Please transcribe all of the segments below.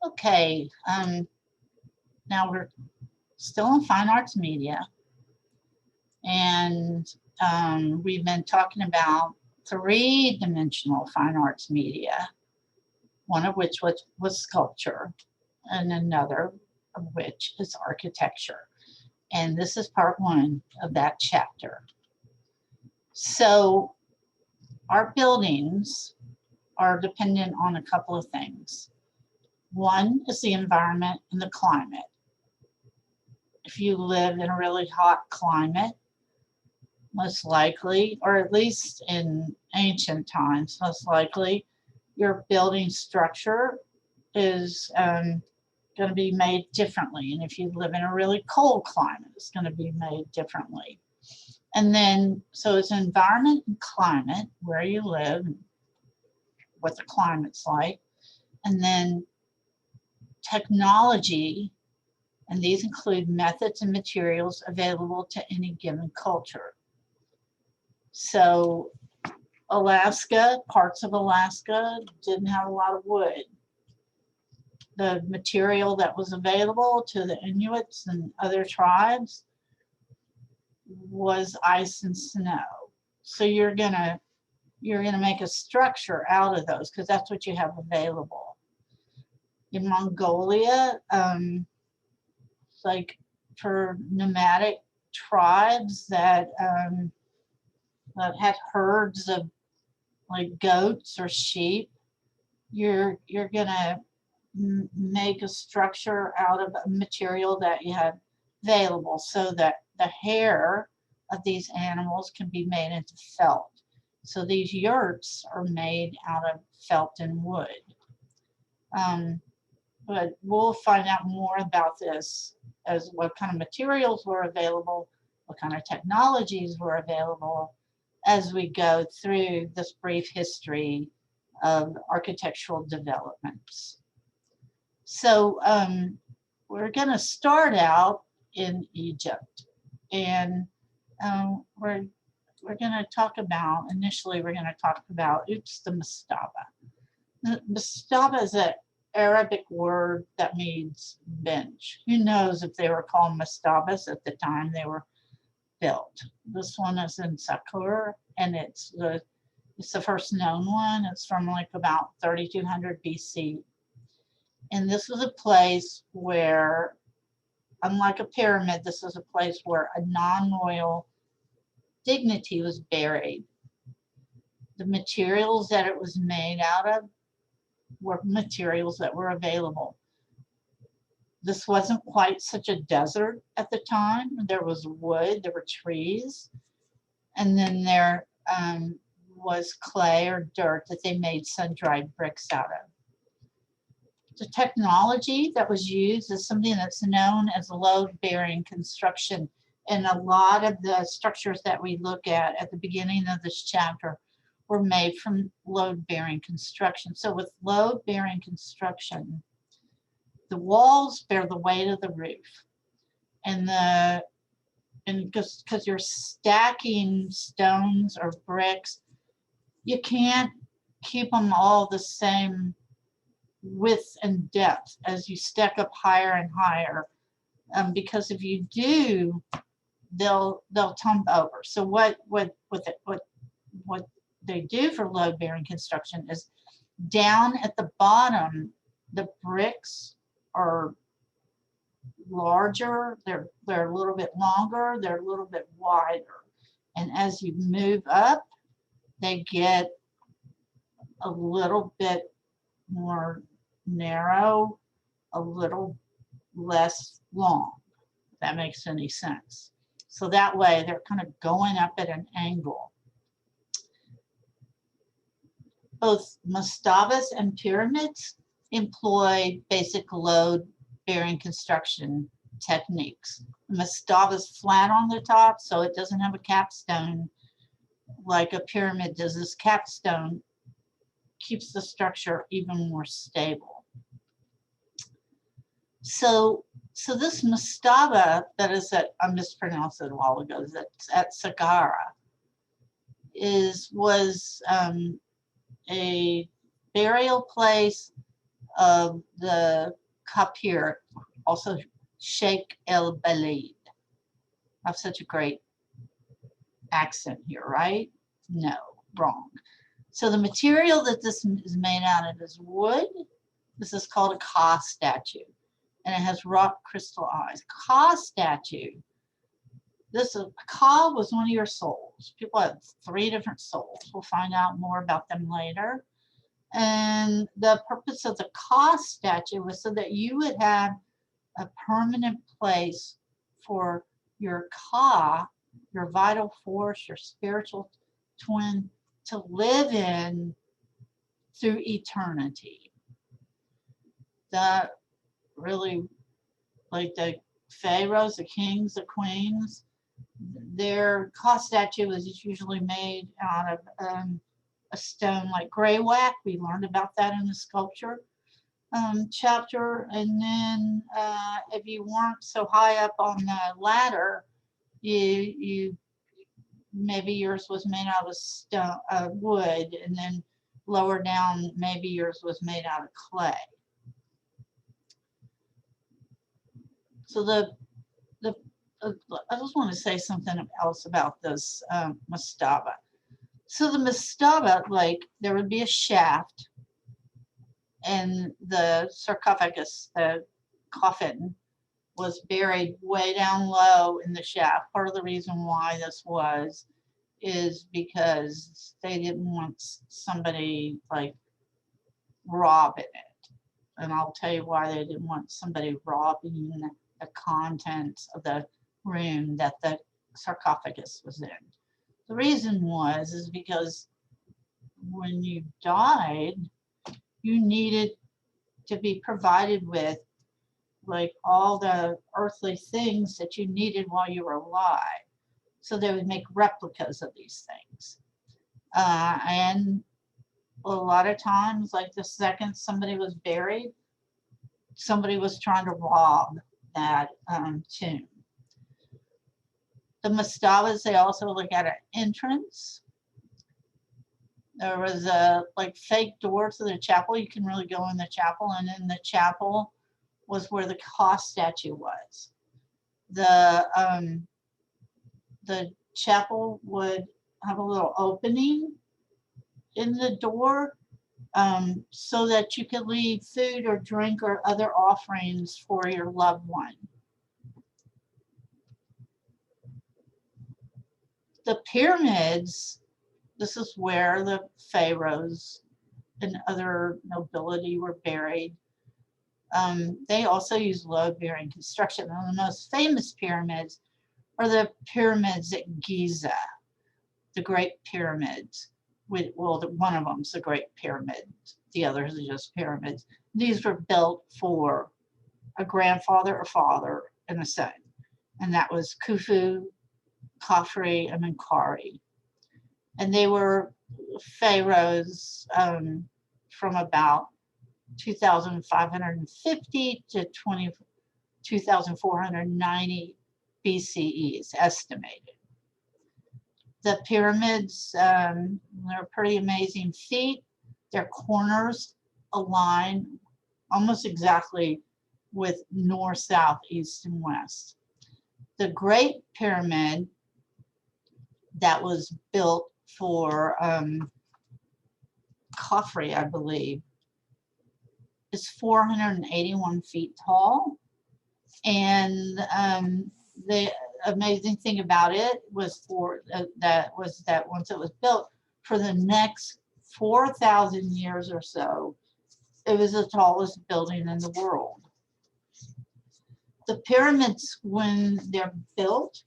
Okay, now we're still in fine arts media, and we've been talking about three-dimensional fine arts media, one of which was sculpture, and another of which is architecture. And this is part one of that chapter. So our buildings are dependent on a couple of things. One is the environment and the climate. If you live in a really hot climate, most likely, or at least in ancient times, most likely, your building structure is going to be made differently. And if you live in a really cold climate, it's going to be made differently. And then, so it's environment and climate, where you live, what the climate's like. And then technology, and these include methods and materials available to any given culture. So Alaska, parts of Alaska didn't have a lot of wood. The material that was available to the Inuits and other tribes was ice and snow. So you're gonna make a structure out of those because that's what you have available. In Mongolia, like for nomadic tribes that had herds of like goats or sheep, you're gonna make a structure out of a material that you have available so that the hair of these animals can be made into felt. So these yurts are made out of felt and wood. But we'll find out more about this as what kind of materials were available, what kind of technologies were available as we go through this brief history of architectural developments. So we're going to start out in Egypt, and we're going to talk about, initially we're going to talk about, the mastaba. The mastaba is an Arabic word that means bench. Who knows if they were called mastabas at the time they were built. This one is in Saqqara, and it's the first known one. It's from like about 3200 BC. And this was a place where, unlike a pyramid, this was a place where a non-royal dignity was buried. The materials that it was made out of were materials that were available. This wasn't quite such a desert at the time. There was wood, there were trees, and then there was clay or dirt that they made sun-dried bricks out of. The technology that was used is something that's known as load-bearing construction. And a lot of the structures that we look at the beginning of this chapter were made from load-bearing construction. So with load-bearing construction, the walls bear the weight of the roof. And because you're stacking stones or bricks, you can't keep them all the same width and depth as you stack up higher and higher, because if you do, they'll tumble over. So what they do for load-bearing construction is down at the bottom, the bricks are larger, they're a little bit longer, they're a little bit wider, and as you move up, they get a little bit more narrow, a little less long, if that makes any sense. So that way they're kind of going up at an angle. Both mastabas and pyramids employ basic load-bearing construction techniques. The mastaba is flat on the top, so it doesn't have a capstone like a pyramid does. This capstone keeps the structure even more stable. So this mastaba that is at, I mispronounced it a while ago, that's at Saqqara, was a burial place of the Kapir, also Sheikh El Balid. I have such a great accent here, right? No, wrong. So the material that this is made out of is wood. This is called a Ka statue, and it has rock crystal eyes. Ka statue. This is, Ka was one of your souls. People have 3 different souls. We'll find out more about them later. And the purpose of the Ka statue was so that you would have a permanent place for your Ka, your vital force, your spiritual twin, to live in through eternity. That really, like the pharaohs, the kings, the queens, their Ka statue is usually made out of a stone like greywacke. We learned about that in the sculpture chapter. And then if you weren't so high up on the ladder, you maybe yours was made out of stone, wood, and then lower down maybe yours was made out of clay. So I just want to say something else about this mastaba. So the mastaba, like there would be a shaft, and the sarcophagus, the coffin, was buried way down low in the shaft. Part of the reason why this was is because they didn't want somebody like robbing it. And I'll tell you why they didn't want somebody robbing the contents of the room that the sarcophagus was in. The reason is because when you died, you needed to be provided with like all the earthly things that you needed while you were alive. So they would make replicas of these things. And a lot of times, like the second somebody was buried, somebody was trying to rob that tomb. The mastabas, they also look at an entrance. There was a like fake door to the chapel. You can really go in the chapel, and in the chapel was where the Ka statue was. The chapel would have a little opening in the door so that you could leave food or drink or other offerings for your loved one. The pyramids, this is where the pharaohs and other nobility were buried. They also use load-bearing construction. One of the most famous pyramids are the pyramids at Giza, the Great Pyramids. Well, one of them is the Great Pyramid. The others are just pyramids. These were built for a grandfather, a father, and a son. And that was Khufu, Khafre, and Menkaure. And they were pharaohs from about 2,550 to 2,490 BCE is estimated. The pyramids, they're pretty amazing feat. Their corners align almost exactly with north, south, east, and west. The Great Pyramid that was built for Khafre, I believe, is 481 feet tall. And the amazing thing about it was that once it was built, for the next 4,000 years or so, it was the tallest building in the world. The pyramids, when they're built,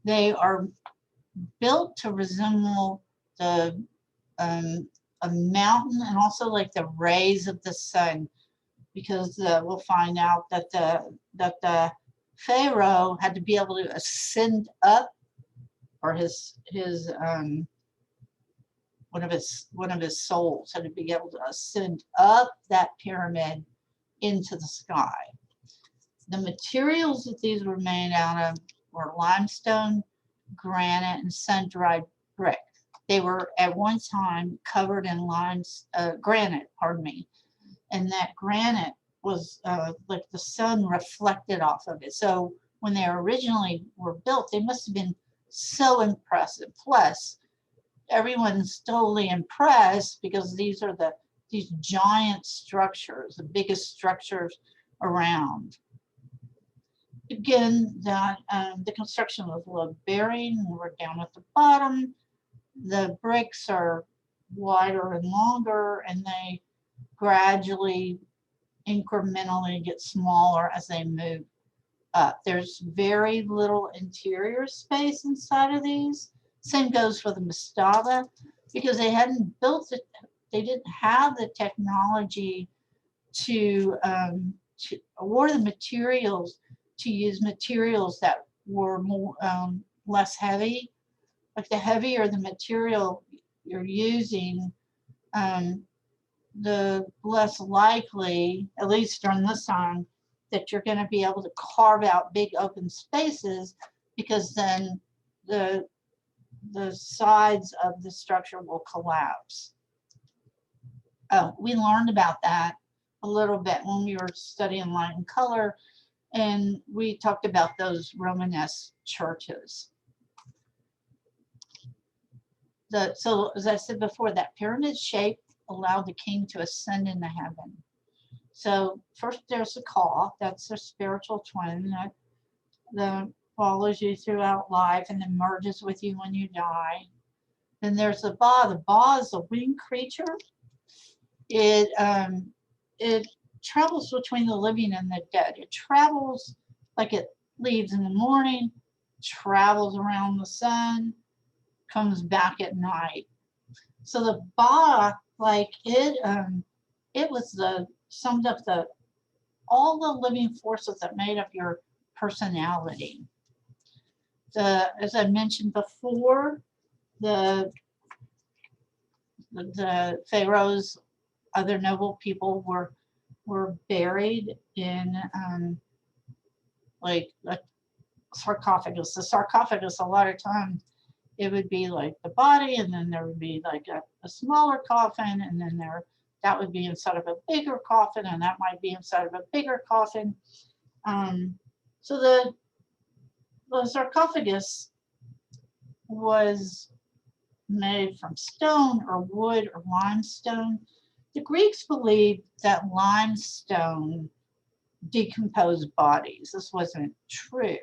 they are built to resemble the a mountain and also like the rays of the sun, because we'll find out that the pharaoh had to be able to ascend up, or one of his souls had to be able to ascend up that pyramid into the sky. The materials that these were made out of were limestone, granite, and sun-dried brick. They were at one time covered in granite, and that granite was like the sun reflected off of it. So when they originally were built, they must have been so impressive. Plus, everyone's totally impressed because these are these giant structures, the biggest structures around. Again, the construction was load bearing. We're down at the bottom. The bricks are wider and longer, and they gradually, incrementally get smaller as they move up. There's very little interior space inside of these. Same goes for the mastaba, because they hadn't built it. They didn't have the technology to or the materials to use materials that were more less heavy. Like the heavier the material you're using, the less likely, at least during this time, that you're going to be able to carve out big open spaces, because then the sides of the structure will collapse. Oh, we learned about that a little bit when we were studying light and color, and we talked about those Romanesque churches. So as I said before, that pyramid shape allowed the king to ascend into heaven. So first there's the Ka, that's their spiritual twin that follows you throughout life and then merges with you when you die. Then there's the Ba. The Ba is a winged creature. It travels between the living and the dead. It travels like it leaves in the morning, travels around the sun, comes back at night. So the Ba, like it was summed up all the living forces that made up your personality. As I mentioned before, the pharaohs, other noble people were buried in like a sarcophagus. The sarcophagus, a lot of times, it would be like the body, and then there would be like a smaller coffin, and then that would be inside of a bigger coffin, and that might be inside of a bigger coffin. So the sarcophagus was made from stone or wood or limestone. The Greeks believed that limestone decomposed bodies. This wasn't true.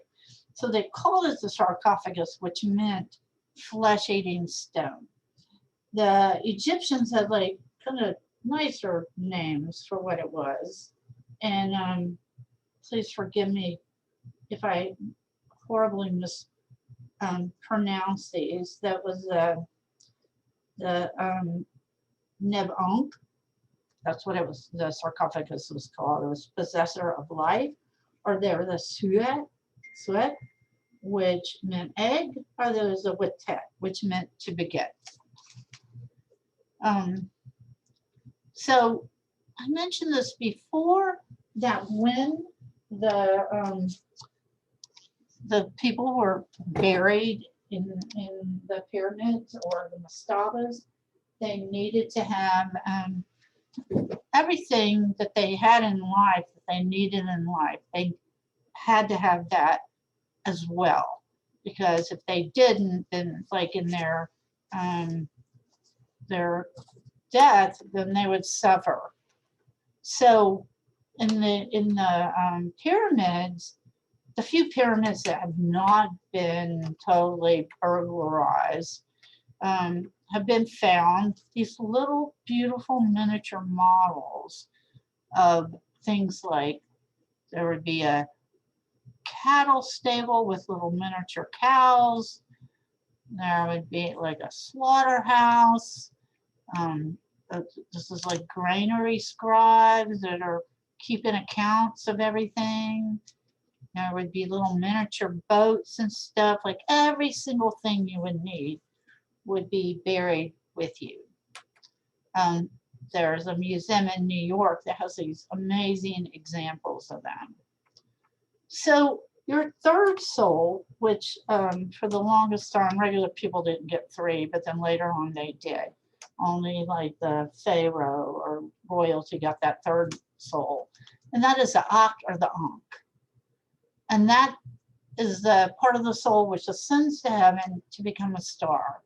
So they called it the sarcophagus, which meant flesh-eating stone. The Egyptians had like kind of nicer names for what it was. And please forgive me if I horribly mispronounce these. That was the Neb-Ankh. That's what it was. The sarcophagus was called. It was possessor of life. Or there was the Suet, which meant egg, or there was a Wetet, which meant to beget. So I mentioned this before, that when the people were buried in the pyramids or the mastabas, they needed to have everything that they had in life, that they needed in life. They had to have that as well, because if they didn't, then like in their death, then they would suffer. So in the pyramids, the few pyramids that have not been totally burglarized have been found, these little beautiful miniature models of things like, there would be a cattle stable with little miniature cows. There would be like a slaughterhouse. This is like granary scribes that are keeping accounts of everything. There would be little miniature boats and stuff. Like every single thing you would need would be buried with you. There's a museum in New York that has these amazing examples of them. So your third soul, which for the longest time regular people didn't get 3, but then later on they did. Only like the pharaoh or royalty got that third soul, and that is the Akh or the Ankh, and that is the part of the soul which ascends to heaven to become a star.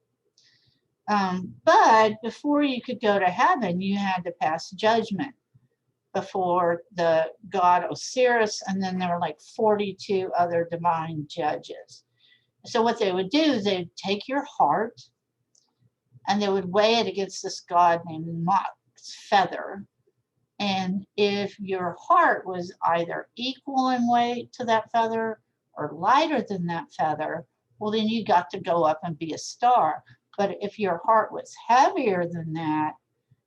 But before you could go to heaven, you had to pass judgment before the god Osiris, and then there were like 42 other divine judges. So what they would do is they would take your heart and they would weigh it against this god named Mot's feather. And if your heart was either equal in weight to that feather or lighter than that feather, well, then you got to go up and be a star. But if your heart was heavier than that,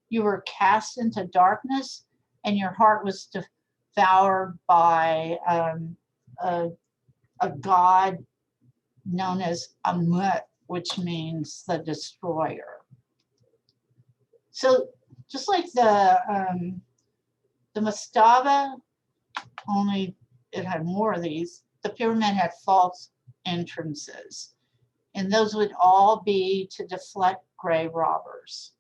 you were cast into darkness, and your heart was devoured by a god known as Amut, which means the destroyer. So just like the mastaba, only it had more of these, the pyramid had false entrances, and those would all be to deflect grave robbers.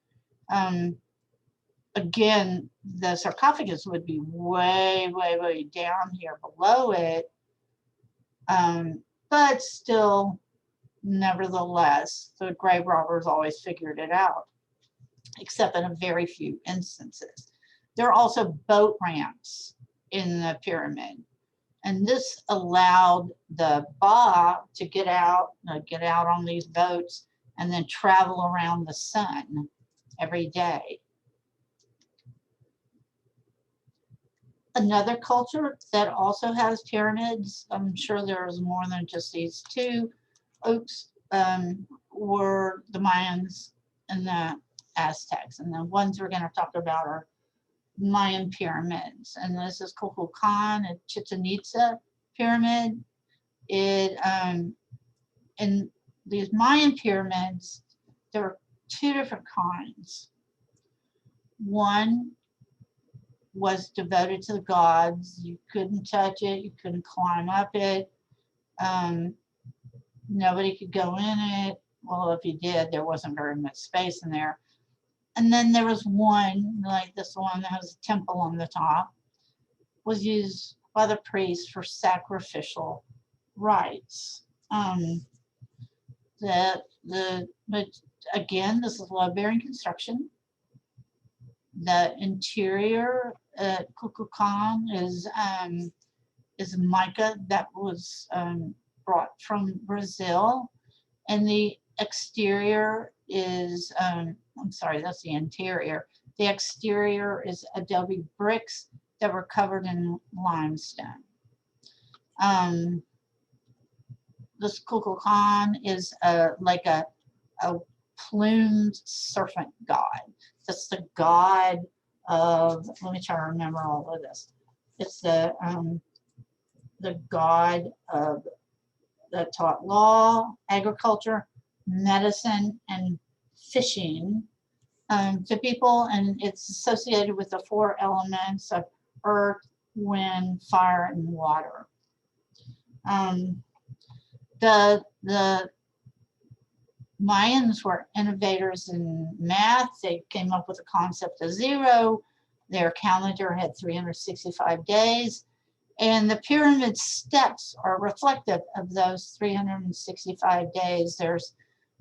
Again, the sarcophagus would be way, way, way down here below it, but still, nevertheless, the grave robbers always figured it out, except in a very few instances. There are also boat ramps in the pyramid, and this allowed the Ba to get out on these boats and then travel around the sun every day. Another culture that also has pyramids, I'm sure there's more than just these two oaks, were the Mayans and the Aztecs. And the ones we're going to talk about are Mayan pyramids. And this is Kukulkan and Chichen Itza pyramid. In these Mayan pyramids, there were two different kinds. One was devoted to the gods. You couldn't touch it. You couldn't climb up it. Nobody could go in it. Well, if you did, there wasn't very much space in there. And then there was one, like this one that has a temple on the top, was used by the priests for sacrificial rites. But again, this is load-bearing construction. The interior at Kukulkan is mica that was brought from Brazil, and the exterior is I'm sorry, that's the interior. The exterior is adobe bricks that were covered in limestone. This Kukulkan is like a plumed serpent god. That's the god of, let me try to remember all of this. It's the god of that taught law, agriculture, medicine, and fishing to people, and it's associated with the four elements of earth, wind, fire, and water. The Mayans were innovators in math. They came up with the concept of zero. Their calendar had 365 days. And the pyramid steps are reflective of those 365 days. There's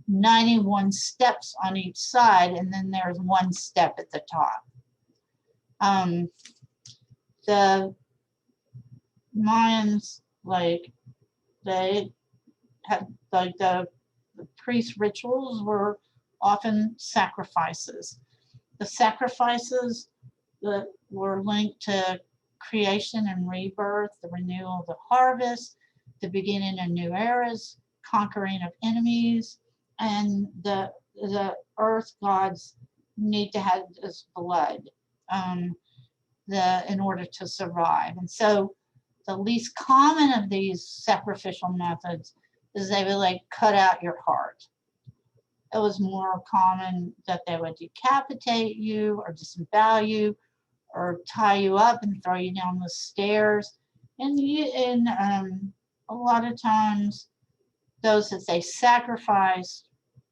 91 steps on each side, and then there's one step at the top. The Mayans, like, they had, like, the priest rituals were often sacrifices. The sacrifices that were linked to creation and rebirth, the renewal of the harvest, the beginning of new eras, conquering of enemies, and the earth gods need to have this blood in order to survive. And so the least common of these sacrificial methods is they would like cut out your heart. It was more common that they would decapitate you or disembowel you or tie you up and throw you down the stairs. And a lot of times those that they sacrificed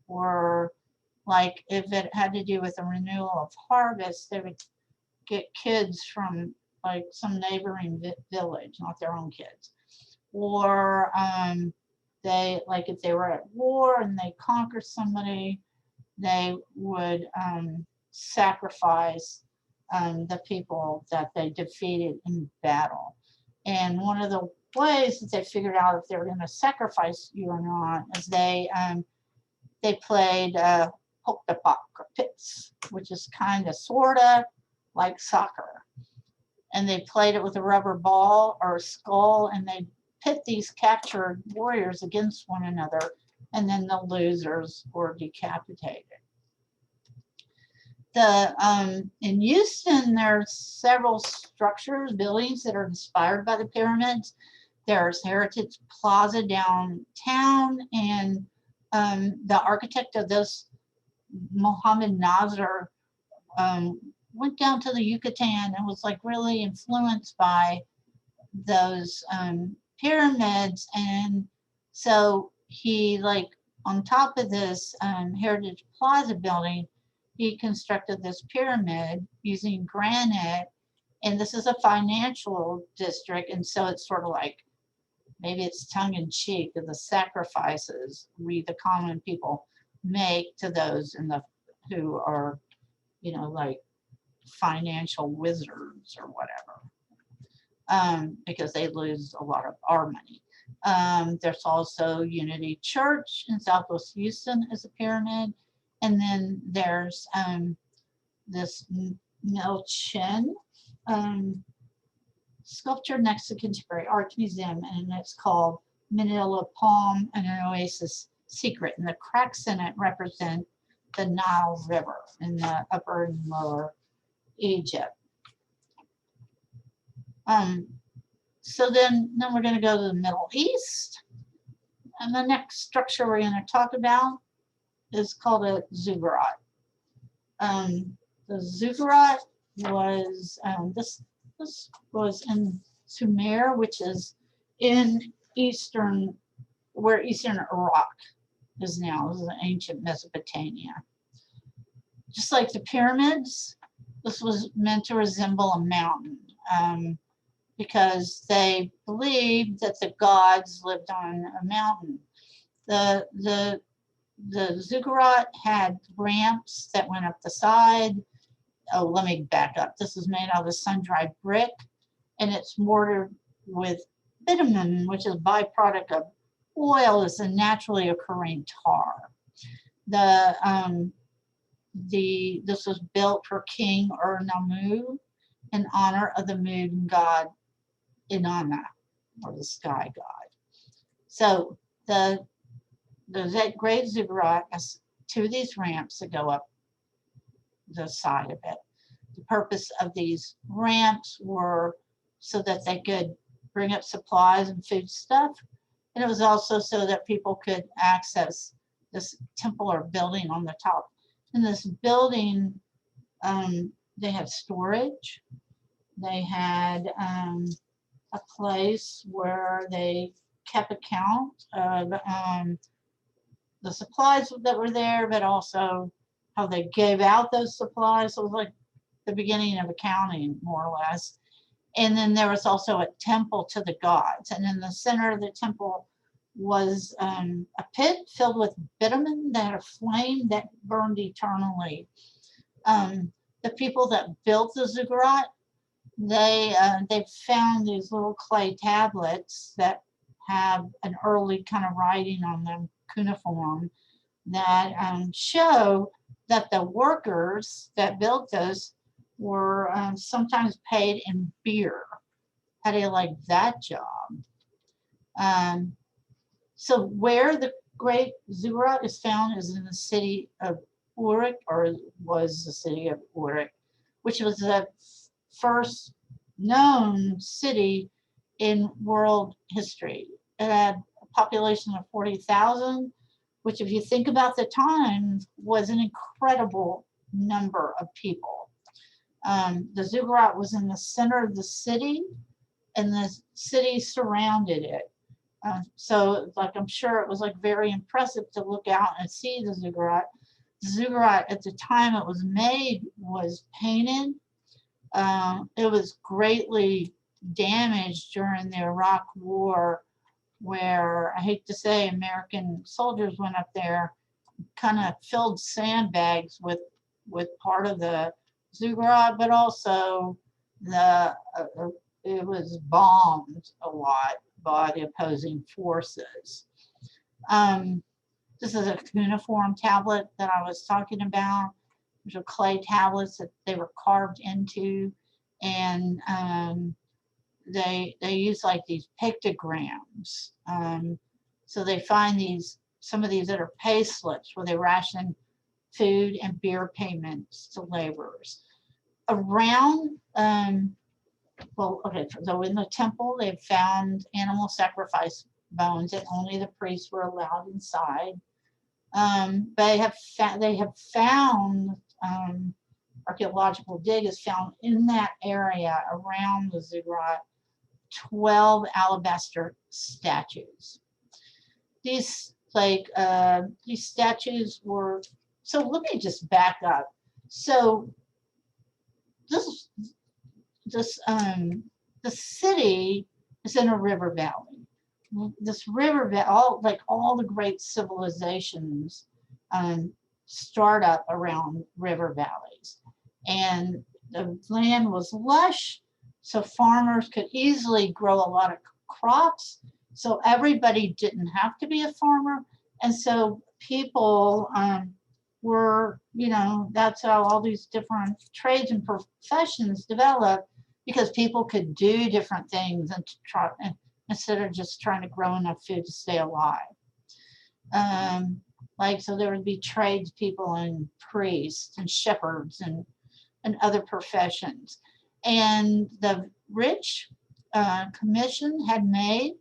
were Like if it had to do with the renewal of harvest, they would get kids from like some neighboring village, not their own kids. Or they, like if they were at war and they conquered somebody, they would sacrifice the people that they defeated in battle. And one of the ways that they figured out if they were going to sacrifice you or not is they played Hooktapak or pits, which is kind of sort of like soccer. And they played it with a rubber ball or a skull, and they pit these captured warriors against one another, and then the losers were decapitated. In Houston, there's several structures, buildings that are inspired by the pyramids. There's Heritage Plaza downtown, and the architect of this, Mohammed Nasser, went down to the Yucatan and was like really influenced by those pyramids. And so he, like, on top of this Heritage Plaza building, he constructed this pyramid using granite. And this is a financial district, and so it's sort of like, maybe it's tongue-in-cheek of the sacrifices we, the common people, make to those in the who are, you know, like financial wizards or whatever, because they lose a lot of our money. There's also Unity Church in Southwest Houston as a pyramid, and then there's this Melchin sculpture next to Contemporary Art Museum, and it's called Manila Palm and an Oasis Secret, and the cracks in it represent the Nile River in the upper and lower Egypt. So then we're going to go to the Middle East, and the next structure we're going to talk about is called a ziggurat. The ziggurat was this was in Sumer, which is in eastern, where eastern Iraq is now. This is ancient Mesopotamia. Just like the pyramids, this was meant to resemble a mountain, because they believed that the gods lived on a mountain. The ziggurat had ramps that went up the side. Oh, let me back up. This is made out of sun-dried brick, and it's mortared with bitumen, which is a byproduct of oil. It's a naturally occurring tar. This was built for King Ur-Nammu in honor of the moon god Inanna, or the sky god. So the great ziggurat has two of these ramps that go up the side of it. The purpose of these ramps were so that they could bring up supplies and food stuff, and it was also so that people could access this temple or building on the top. In this building, they had storage. They had a place where they kept account of the supplies that were there, but also how they gave out those supplies. So it was like the beginning of accounting, more or less. And then there was also a temple to the gods. And in the center of the temple was a pit filled with bitumen that had a flame that burned eternally. The people that built the ziggurat, they found these little clay tablets that have an early kind of writing on them, cuneiform, that show that the workers that built those were sometimes paid in beer. How do you like that job? So where the great ziggurat is found is in the city of Uruk, or was the city of Uruk, which was the first known city in world history. It had a population of 40,000, which, if you think about the time, was an incredible number of people. The ziggurat was in the center of the city, and the city surrounded it. So, like, I'm sure it was like very impressive to look out and see the ziggurat. ziggurat at the time it was made was painted. It was greatly damaged during the Iraq War, where I hate to say American soldiers went up there, kind of filled sandbags with part of the ziggurat, but also the it was bombed a lot by the opposing forces. Um, this is a cuneiform tablet that I was talking about. These are clay tablets that they were carved into, and they use like these pictograms. So they find some of these that are pay slips where they ration food and beer payments to laborers. Around, well, okay, so in the temple, they've found animal sacrifice bones that only the priests were allowed inside. They have found archaeological dig has found in that area around the ziggurat 12 alabaster statues. These statues were, so let me just back up. So the city is in a river valley. This river valley, all the great civilizations start up around river valleys, and the land was lush, so farmers could easily grow a lot of crops. So everybody didn't have to be a farmer, and so people were, that's how all these different trades and professions developed, because people could do different things and try, instead of just trying to grow enough food to stay alive. So there would be tradespeople and priests and shepherds and other professions. And the rich commission had made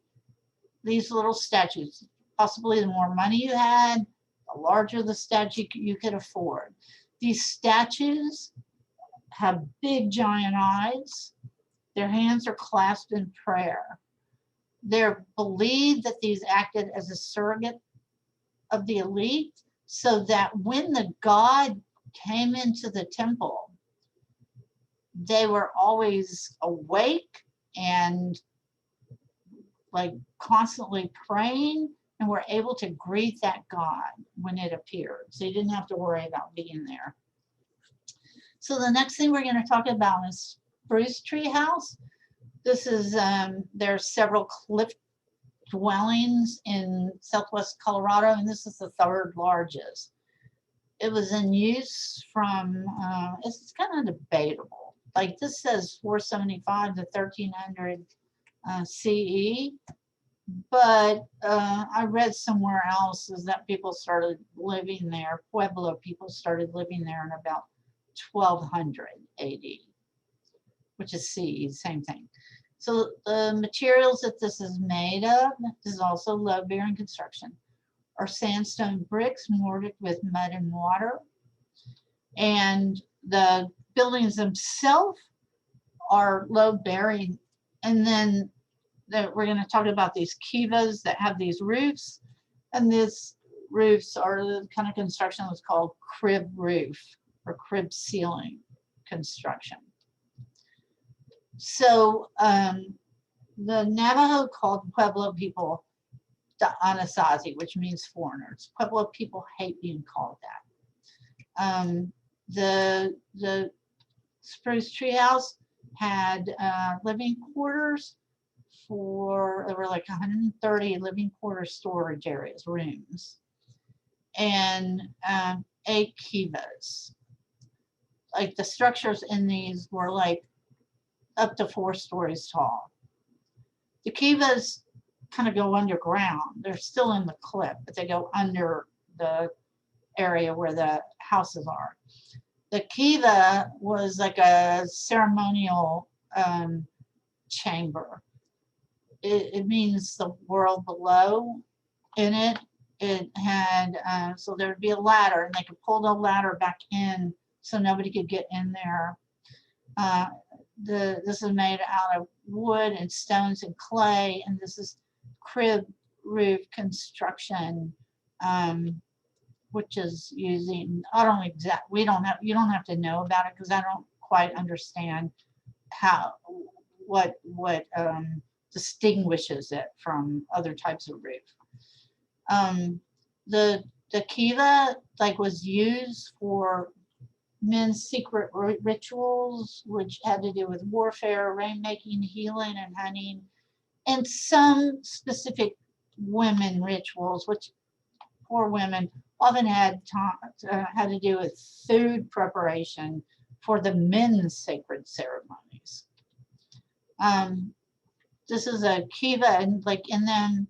these little statues. Possibly the more money you had, the larger the statue you could afford. These statues have big giant eyes. Their hands are clasped in prayer. They're believed that these acted as a surrogate of the elite, so that when the god came into the temple, they were always awake and constantly praying, and were able to greet that god when it appeared. So you didn't have to worry about being there. So the next thing we're going to talk about is Spruce Tree House. This is, there's several cliff dwellings in southwest Colorado, and this is the third largest. It was in use from, it's kind of debatable. This says 475 to 1300 CE, but I read somewhere else is that people started living there, Pueblo people started living there in about 1200 AD, which is CE, same thing. So the materials that this is made of, this is also load-bearing construction, are sandstone bricks mortared with mud and water. And the buildings themselves are load-bearing. And then we're going to talk about these kivas that have these roofs. And these roofs are the kind of construction that's called crib roof or crib ceiling construction. So the Navajo called Pueblo people the Anasazi, which means foreigners. Pueblo people hate being called that. The Spruce Tree House had living quarters there were 130 living quarter storage areas, rooms, and 8 kivas. The structures in these were up to 4 stories tall. The kivas kind of go underground. They're still in the cliff, but they go under the area where the houses are. The kiva was like a ceremonial chamber. It means the world below. In it, it had, so there would be a ladder, and they could pull the ladder back in so nobody could get in there. This is made out of wood and stones and clay, and this is crib roof construction, which is using, I don't we don't have, you don't have to know about it because I don't quite understand how, what distinguishes it from other types of roof. The kiva like was used for men's secret rituals, which had to do with warfare, rainmaking, healing, and hunting, and some specific women rituals, which for women often had to do with food preparation for the men's sacred ceremonies. This is a kiva, and like in them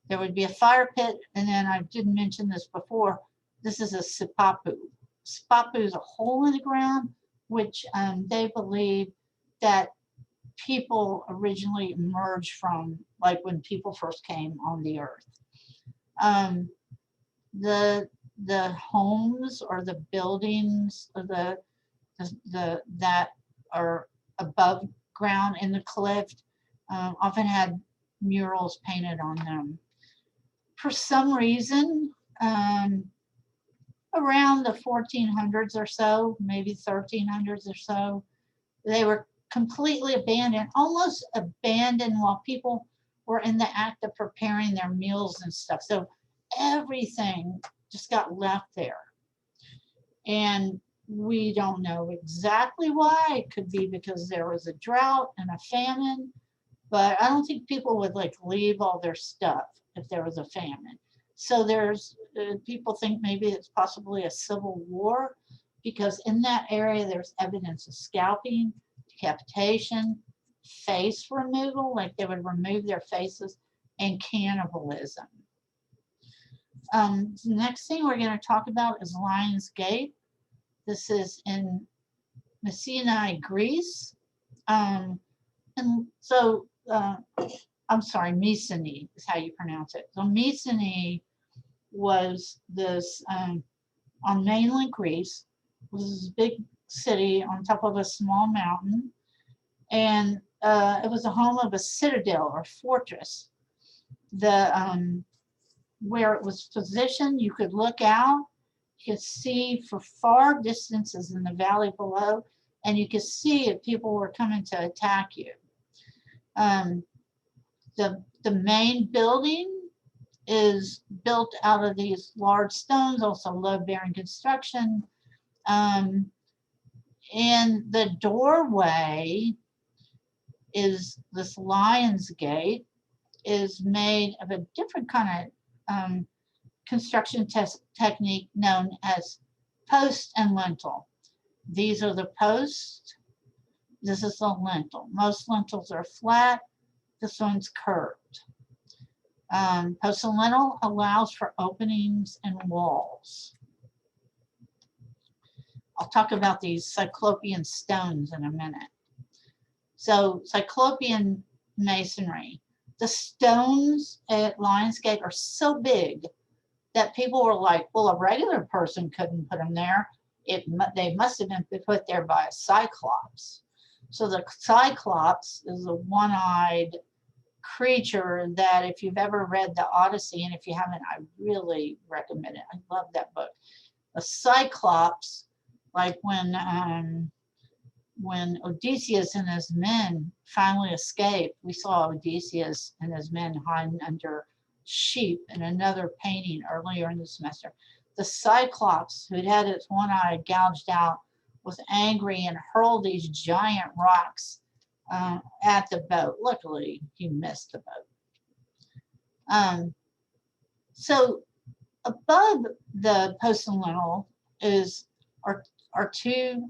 there would be a fire pit, and then I didn't mention this before. This is a sipapu. Sipapu is a hole in the ground, which they believe that people originally emerged from, like when people first came on the earth. The homes or the buildings or the that are above ground in the cliff often had murals painted on them. For some reason, around the 1400s or so, maybe 1300s or so, they were completely abandoned, almost abandoned while people were in the act of preparing their meals and stuff. So everything just got left there. And we don't know exactly why. It could be because there was a drought and a famine, but I don't think people would like leave all their stuff if there was a famine. So there's people think maybe it's possibly a civil war, because in that area there's evidence of scalping, decapitation, face removal, like they would remove their faces, and cannibalism. The next thing we're going to talk about is Lion's Gate. This is in Mycenae, Greece. And so, I'm sorry, Mycenae is how you pronounce it. So Mycenae was this, on mainland Greece, was this big city on top of a small mountain. And it was the home of a citadel or fortress. Where it was positioned, you could look out, you could see for far distances in the valley below, and you could see if people were coming to attack you. The main building is built out of these large stones, also load-bearing construction. And the doorway is this Lion's Gate, is made of a different kind of construction technique known as post and lintel. These are the posts. This is the lintel. Most lintels are flat. This one's curved. Post and lintel allows for openings in walls. I'll talk about these Cyclopean stones in a minute. So Cyclopean masonry. The stones at Lion's Gate are so big that people were like, well, a regular person couldn't put them there. They must have been put there by a cyclops. So the cyclops is a one-eyed creature that, if you've ever read the Odyssey, and if you haven't, I really recommend it. I love that book. The cyclops, like when Odysseus and his men finally escaped, we saw Odysseus and his men hiding under sheep in another painting earlier in the semester. The Cyclops, who'd had its one eye gouged out, was angry and hurled these giant rocks at the boat. Luckily, he missed the boat. So above the post and lintel are two,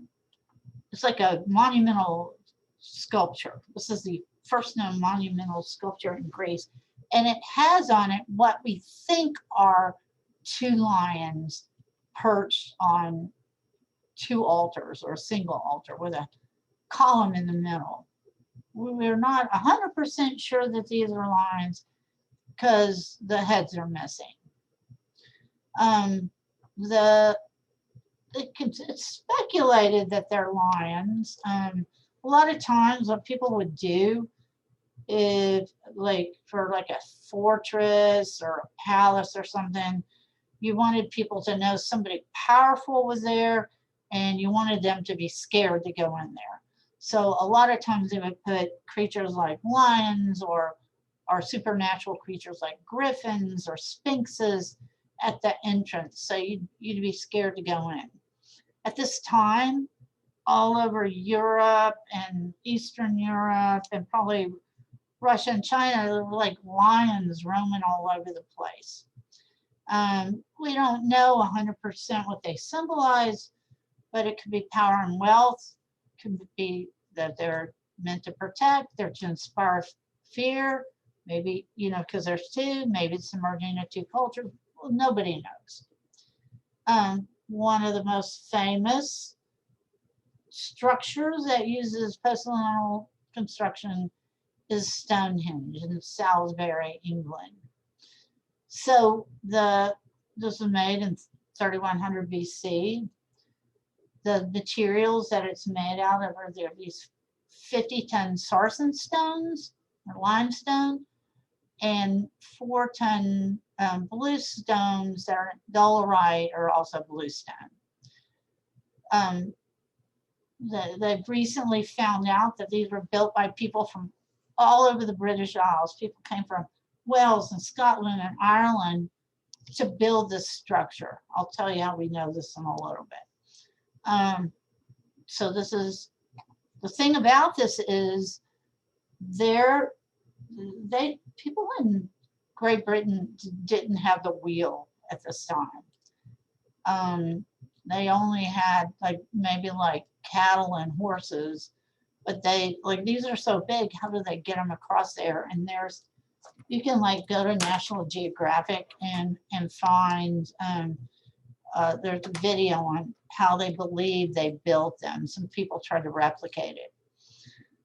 it's like a monumental sculpture. This is the first known monumental sculpture in Greece. And it has on it what we think are two lions perched on two altars, or a single altar with a column in the middle. We're not 100% sure that these are lions because the heads are missing. It's speculated that they're lions. A lot of times what people would do, if like for like a fortress or a palace or something, You wanted people to know somebody powerful was there, and you wanted them to be scared to go in there. So a lot of times they would put creatures like lions or supernatural creatures like griffins or sphinxes at the entrance. So you'd be scared to go in. At this time, all over Europe and Eastern Europe and probably Russia and China, there were like lions roaming all over the place. We don't know 100% what they symbolize, but it could be power and wealth, it could be that they're meant to protect, they're to inspire fear, maybe, you know, because there's two, maybe it's the merging of two cultures. Well, nobody knows. One of the most famous structures that uses post-colonial construction is Stonehenge in Salisbury, England. So this was made in 3100 BC. The materials that it's made out of are there these 50-ton sarsen stones or limestone and 4-ton bluestones that are dolerite or also bluestone. They've recently found out that these were built by people from all over the British Isles. People came from Wales and Scotland and Ireland to build this structure. I'll tell you how we know this in a little bit. So this is, the thing about this is people in Great Britain didn't have the wheel at this time. They only had maybe cattle and horses, but these are so big, how do they get them across there? And you can go to National Geographic and find there's a video on how they believe they built them. Some people try to replicate it.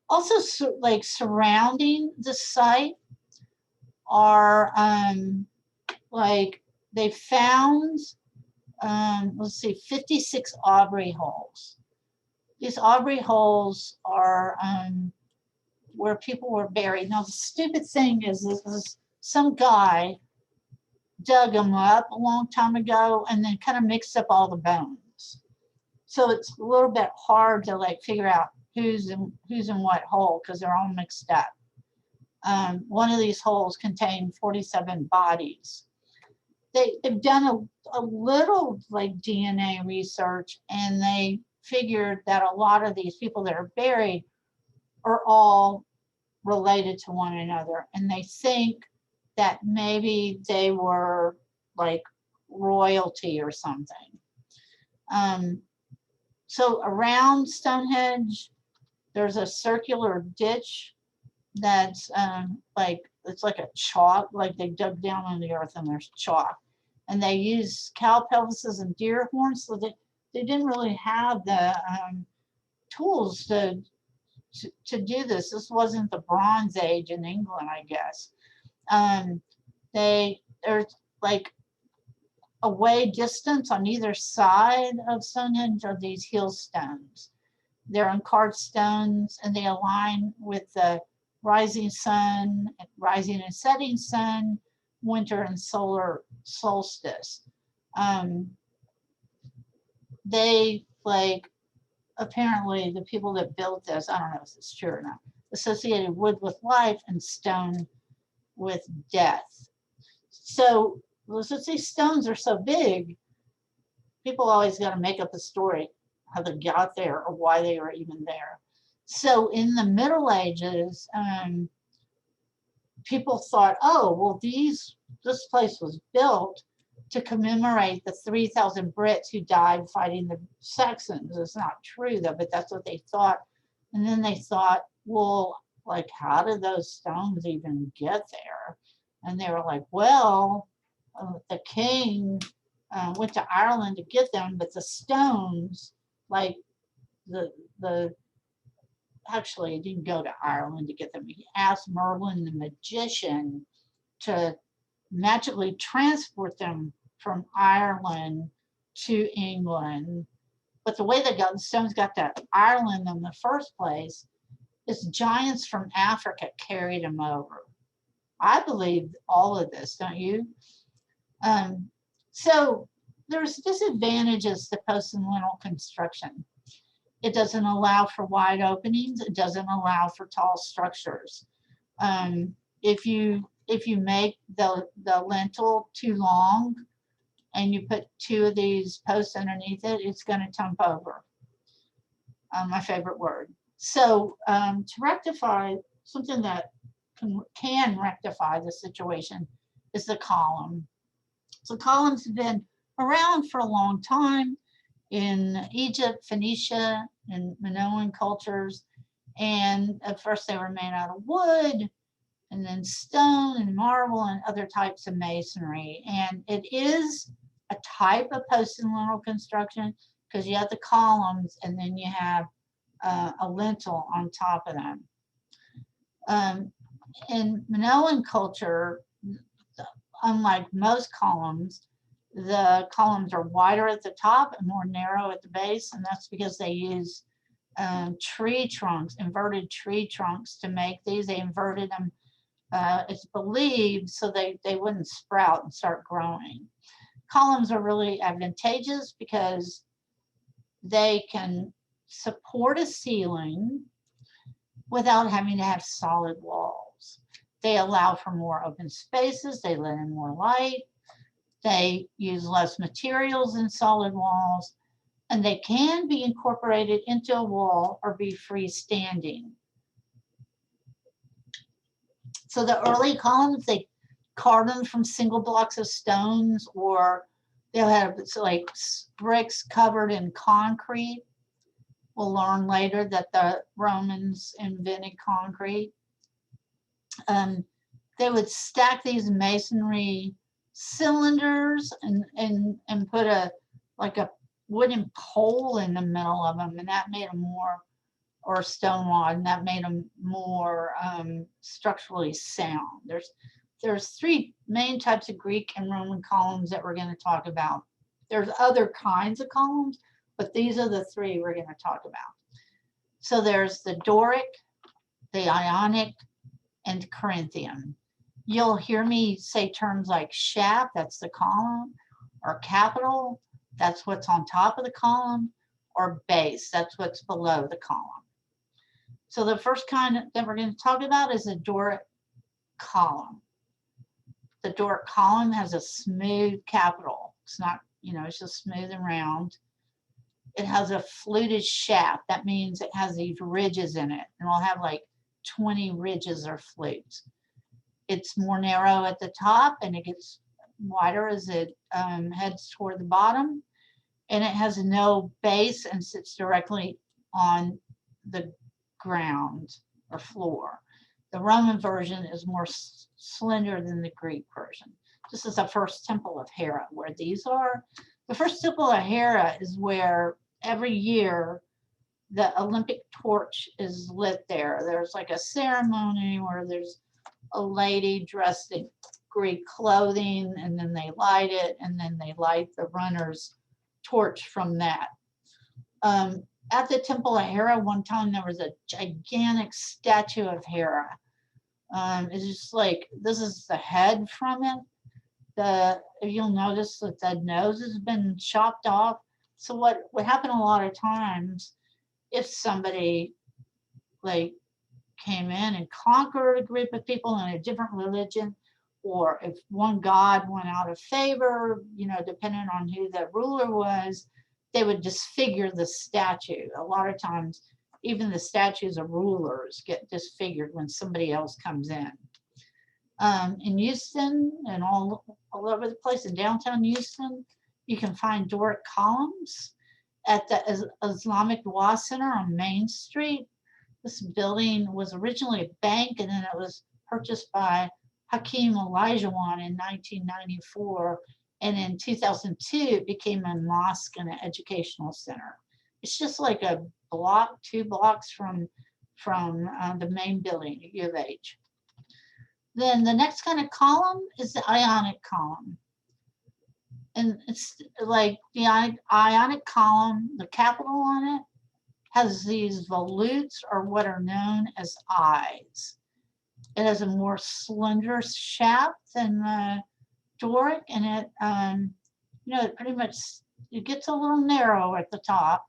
Also, surrounding the site are they found 56 Aubrey holes. These Aubrey holes are where people were buried. Now, the stupid thing is some guy dug them up a long time ago and then kind of mixed up all the bones. So it's a little bit hard to figure out who's in what hole because they're all mixed up. One of these holes contained 47 bodies. They've done a little DNA research, and they figured that a lot of these people that are buried are all related to one another, and they think that maybe they were royalty or something. So around Stonehenge, there's a circular ditch that's it's like a chalk, they dug down in the earth and there's chalk. And they use cow pelvises and deer horns, so they didn't really have the tools to do this. This wasn't the Bronze Age in England, I guess. There's away distance on either side of Stonehenge are these heel stones. They're uncarved stones, and they align with the rising sun, rising and setting sun, winter and solar solstice. They apparently the people that built this, I don't know if it's true or not, associated wood with life and stone with death. So since these stones are so big, people always got to make up a story how they got there or why they were even there. So in the Middle Ages, people thought, oh, well, this place was built to commemorate the 3,000 Brits who died fighting the Saxons. It's not true, though, but that's what they thought. And then they thought, well, how did those stones even get there? And they were like, well, the king went to Ireland to get them, but the stones, actually, he didn't go to Ireland to get them. He asked Merlin the magician to magically transport them from Ireland to England. But the way the stones got to Ireland in the first place is giants from Africa carried them over. I believe all of this, don't you? So there's disadvantages to post-lintel construction. It doesn't allow for wide openings. It doesn't allow for tall structures. If you make the lintel too long and you put two of these posts underneath it, it's going to tump over. My favorite word. So to rectify something that can rectify the situation is the column. So columns have been around for a long time in Egypt, Phoenicia, and Minoan cultures. And at first they were made out of wood, and then stone and marble and other types of masonry. And it is a type of post-lintel construction because you have the columns and then you have a lintel on top of them. In Minoan culture, unlike most columns, the columns are wider at the top and more narrow at the base, and that's because they use tree trunks, inverted tree trunks to make these. They inverted them, it's believed, so they wouldn't sprout and start growing. Columns are really advantageous because they can support a ceiling without having to have solid walls. They allow for more open spaces, they let in more light, they use less materials than solid walls, and they can be incorporated into a wall or be freestanding. So the early columns, they carved them from single blocks of stones, or they'll have like bricks covered in concrete. We'll learn later that the Romans invented concrete. They would stack these masonry cylinders and put a wooden pole in the middle of them, and that made them more, or stone wall, and that made them more structurally sound. There's three main types of Greek and Roman columns that we're going to talk about. There's other kinds of columns, but these are the three we're going to talk about. So there's the Doric, the Ionic, and Corinthian. You'll hear me say terms like shaft, that's the column, or capital, that's what's on top of the column, or base, that's what's below the column. So the first kind that we're going to talk about is the Doric column. The Doric column has a smooth capital. It's not, it's just smooth and round. It has a fluted shaft. That means it has these ridges in it, and we'll have like 20 ridges or flutes. It's more narrow at the top, and it gets wider as it heads toward the bottom, and it has no base and sits directly on the ground or floor. The Roman version is more slender than the Greek version. This is the first temple of Hera, where these are. The first temple of Hera is where every year the Olympic torch is lit there. There's like a ceremony where there's a lady dressed in Greek clothing, and then they light it, and then they light the runner's torch from that. At the Temple of Hera, one time there was a gigantic statue of Hera. It's just like, this is the head from it. If you'll notice that the nose has been chopped off. So what happened a lot of times, if somebody like came in and conquered a group of people in a different religion, or if one god went out of favor, depending on who the ruler was, they would disfigure the statue. A lot of times, even the statues of rulers get disfigured when somebody else comes in. In Houston and all over the place, in downtown Houston, you can find Doric columns at the Islamic Dua Center on Main Street. This building was originally a bank, and then it was purchased by Hakeem Olajuwon in 1994. And in 2002, it became a mosque and an educational center. It's just like a block, 2 blocks from the main building at U of H. Then the next kind of column is the Ionic column. And it's like the Ionic column, the capital on it has these volutes, or what are known as eyes. It has a more slender shaft than the Doric, and it pretty much, it gets a little narrow at the top,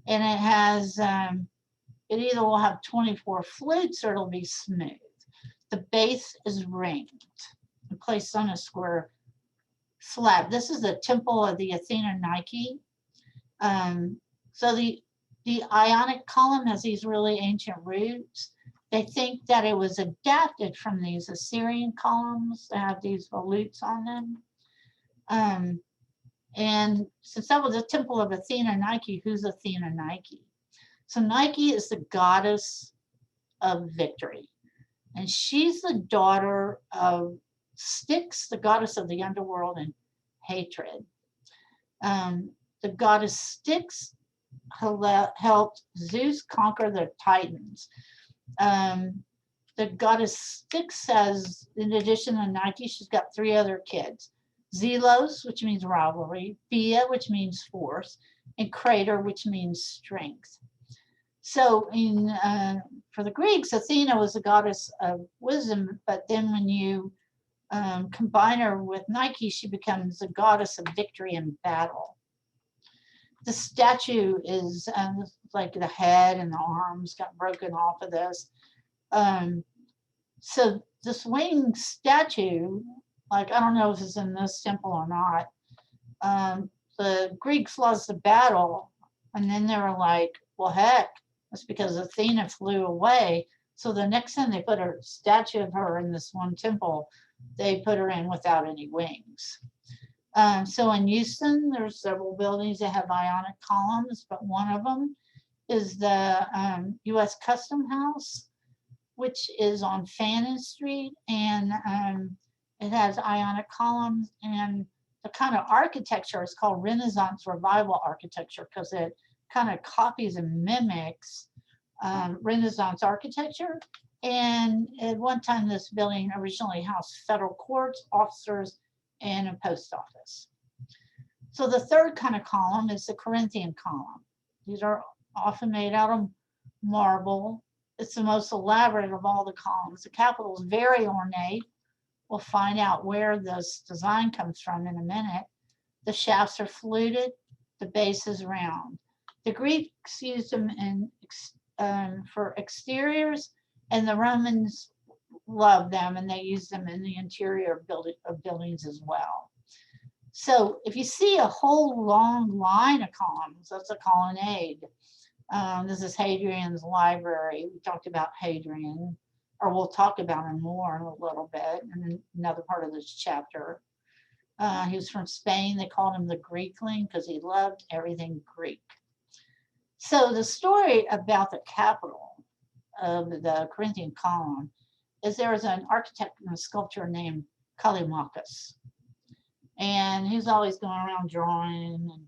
and it has, it either will have 24 flutes or it'll be smooth. The base is ringed and placed on a square slab. This is the temple of the Athena Nike. So the Ionic column has these really ancient roots. They think that it was adapted from these Assyrian columns that have these volutes on them. And since that was a temple of Athena Nike, who's Athena Nike? So Nike is the goddess of victory. And she's the daughter of Styx, the goddess of the underworld and hatred. The goddess Styx helped Zeus conquer the Titans. The goddess Styx says, in addition to Nike, she's got 3 other kids. Zelos, which means rivalry, Phia, which means force, and Crater, which means strength. So for the Greeks, Athena was the goddess of wisdom, but then when you combine her with Nike, she becomes the goddess of victory in battle. The statue is like the head and the arms got broken off of this. So this winged statue, like, I don't know if it's in this temple or not. The Greeks lost the battle, and then they were like, well, heck, that's because Athena flew away. So the next time they put a statue of her in this one temple, they put her in without any wings. So in Houston, there's several buildings that have Ionic columns, but one of them is the U.S. Custom House, which is on Fannin Street, and it has Ionic columns, and the kind of architecture is called Renaissance Revival architecture because it kind of copies and mimics Renaissance architecture. And at one time, this building originally housed federal courts, officers, and a post office. So the third kind of column is the Corinthian column. These are often made out of marble. It's the most elaborate of all the columns. The capital is very ornate. We'll find out where this design comes from in a minute. The shafts are fluted. The base is round. The Greeks used them for exteriors, and the Romans loved them, and they used them in the interior of buildings as well. So if you see a whole long line of columns, that's a colonnade. This is Hadrian's library. We talked about Hadrian, or we'll talk about him more in a little bit in another part of this chapter. He was from Spain. They called him the Greekling because he loved everything Greek. So the story about the capital of the Corinthian column is there was an architect and a sculptor named Callimachus. And he's always going around drawing, and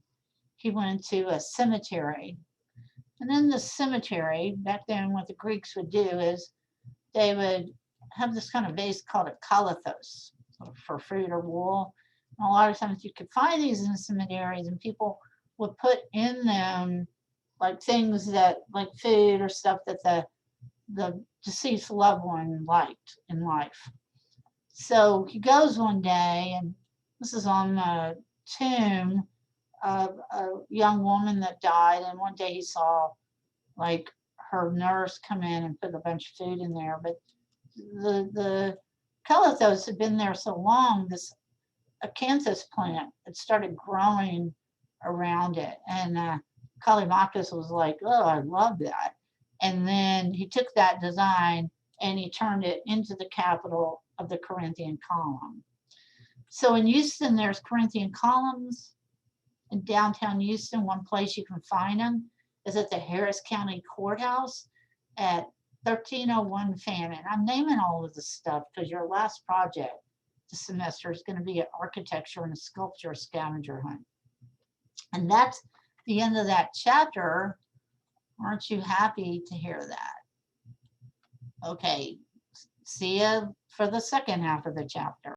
he went to a cemetery. And in the cemetery, back then what the Greeks would do is they would have this kind of vase called a kalathos for fruit or wool. And a lot of times you could find these in cemeteries, and people would put in them like things that, like food or stuff that the deceased loved one liked in life. So he goes one day, and this is on the tomb of a young woman that died, and one day he saw like her nurse come in and put a bunch of food in there, but the calathos had been there so long, this acanthus plant had started growing around it, and Callimachus was like, oh, I love that. And then he took that design and he turned it into the capital of the Corinthian column. So in Houston, there's Corinthian columns. In downtown Houston, one place you can find them is at the Harris County Courthouse at 1301 Fannin. I'm naming all of this stuff because your last project this semester is going to be an architecture and a sculpture scavenger hunt. And that's the end of that chapter. Aren't you happy to hear that? Okay, see you for the second half of the chapter.